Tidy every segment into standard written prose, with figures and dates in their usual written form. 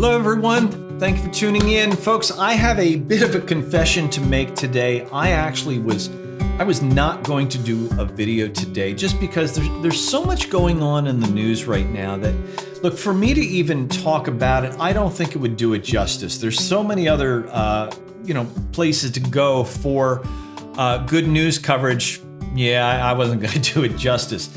Hello, everyone. Thank you for tuning in. Folks, I have a bit of a confession to make today. I was not going to do a video today just because there's so much going on in the news right now that, look, for me to even talk about it, I don't think it would do it justice. There's so many other, places to go for good news coverage. Yeah, I wasn't going to do it justice.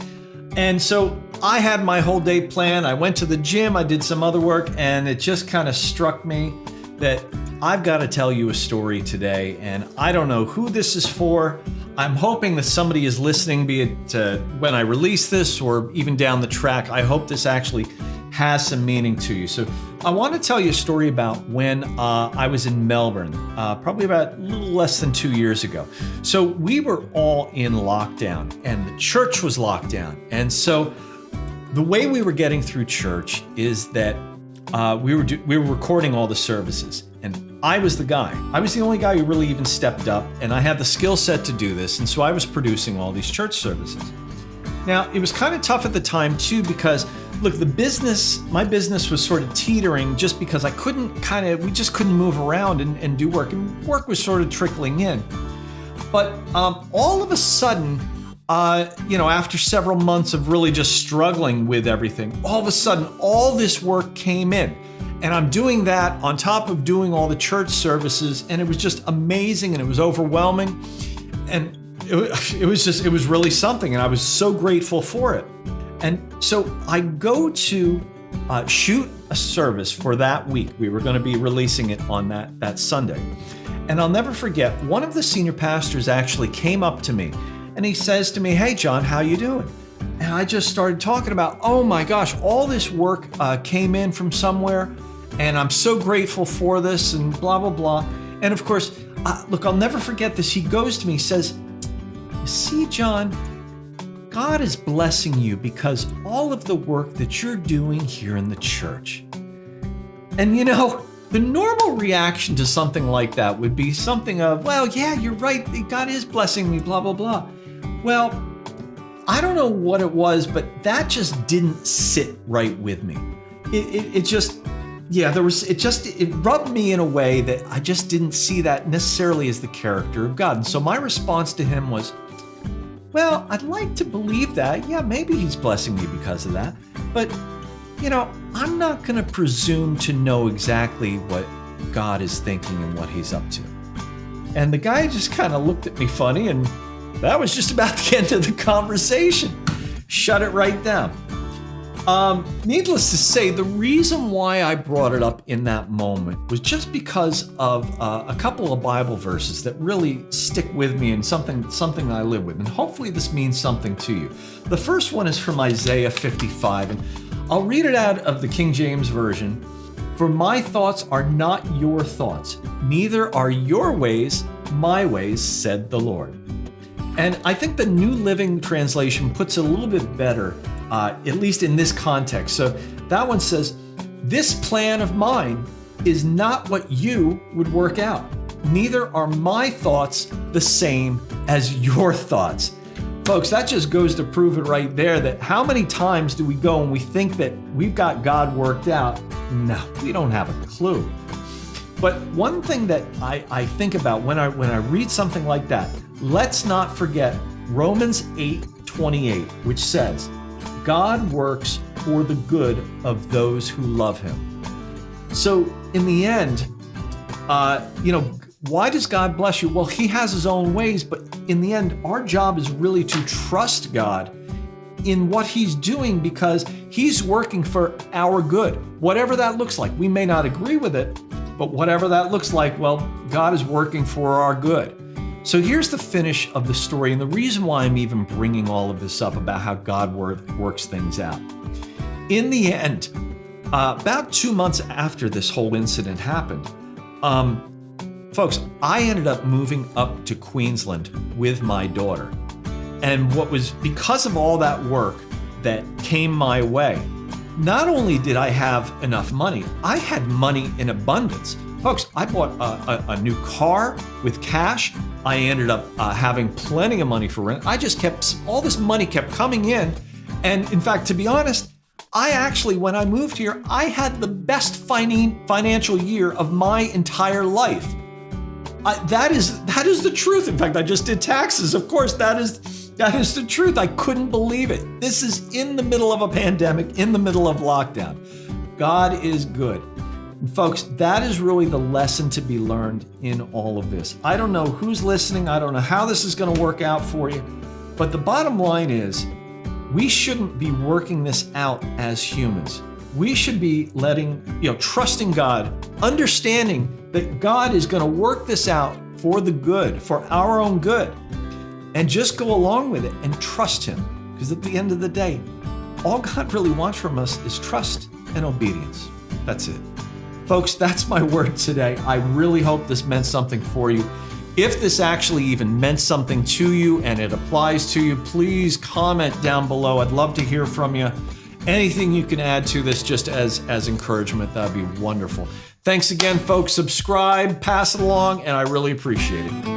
And so I had my whole day planned. I went to the gym, I did some other work, and it just kind of struck me that I've got to tell you a story today, and I don't know who this is for. I'm hoping that somebody is listening, be it when I release this or even down the track. I hope this actually has some meaning to you. So I want to tell you a story about when I was in Melbourne, probably about a little less than 2 years ago. So we were all in lockdown and the church was locked down. And so the way we were getting through church is that we were recording all the services, and I was the guy. I was the only guy who really even stepped up, and I had the skill set to do this, and so I was producing all these church services. Now, it was kind of tough at the time too, because look, my business was sort of teetering just because we just couldn't move around and do work, and work was sort of trickling in. But all of a sudden, after several months of really just struggling with everything, all of a sudden, all this work came in. And I'm doing that on top of doing all the church services, and it was just amazing, and it was overwhelming. And it was really something, and I was so grateful for it. And so I go to shoot a service for that week. We were going to be releasing it on that Sunday. And I'll never forget, one of the senior pastors actually came up to me and he says to me, "Hey, John, how you doing?" And I just started talking about, oh my gosh, all this work came in from somewhere, and I'm so grateful for this, and blah, blah, blah. And of course, look, I'll never forget this. He goes to me, he says, "You see, John, God is blessing you because all of the work that you're doing here in the church." And the normal reaction to something like that would be something of, well, yeah, you're right, God is blessing me, blah, blah, blah. Well, I don't know what it was, but that just didn't sit right with me. It rubbed me in a way that I just didn't see that necessarily as the character of God. And so my response to him was, well, I'd like to believe that. Yeah, maybe he's blessing me because of that. But, I'm not going to presume to know exactly what God is thinking and what he's up to. And the guy just kind of looked at me funny, and that was just about the end of the conversation. Shut it right down. Needless to say, the reason why I brought it up in that moment was just because of a couple of Bible verses that really stick with me and something I live with. And hopefully this means something to you. The first one is from Isaiah 55, and I'll read it out of the King James Version. "For my thoughts are not your thoughts, neither are your ways my ways, said the Lord." And I think the New Living Translation puts it a little bit better, at least in this context. So that one says, "This plan of mine is not what you would work out. Neither are my thoughts the same as your thoughts." Folks, that just goes to prove it right there that how many times do we go and we think that we've got God worked out? No, we don't have a clue. But one thing that I think about when I read something like that, let's not forget Romans 8:28, which says, "God works for the good of those who love him." So in the end, why does God bless you? Well, he has his own ways, but in the end, our job is really to trust God in what he's doing because he's working for our good. Whatever that looks like, we may not agree with it, but whatever that looks like, well, God is working for our good. So here's the finish of the story, and the reason why I'm even bringing all of this up about how God works things out. In the end, about 2 months after this whole incident happened, folks, I ended up moving up to Queensland with my daughter. And what was because of all that work that came my way, not only did I have enough money, I had money in abundance. Folks, I bought a new car with cash. I ended up having plenty of money for rent. All this money kept coming in. And in fact, to be honest, I actually, when I moved here, I had the best financial year of my entire life. That is the truth. In fact, I just did taxes. Of course, that is the truth. I couldn't believe it. This is in the middle of a pandemic, in the middle of lockdown. God is good. And folks, that is really the lesson to be learned in all of this. I don't know who's listening. I don't know how this is going to work out for you. But the bottom line is, we shouldn't be working this out as humans. We should be trusting God, understanding that God is going to work this out for the good, for our own good, and just go along with it and trust Him. Because at the end of the day, all God really wants from us is trust and obedience. That's it. Folks, that's my word today. I really hope this meant something for you. If this actually even meant something to you and it applies to you, please comment down below. I'd love to hear from you. Anything you can add to this just as encouragement, that'd be wonderful. Thanks again, folks. Subscribe, pass it along, and I really appreciate it.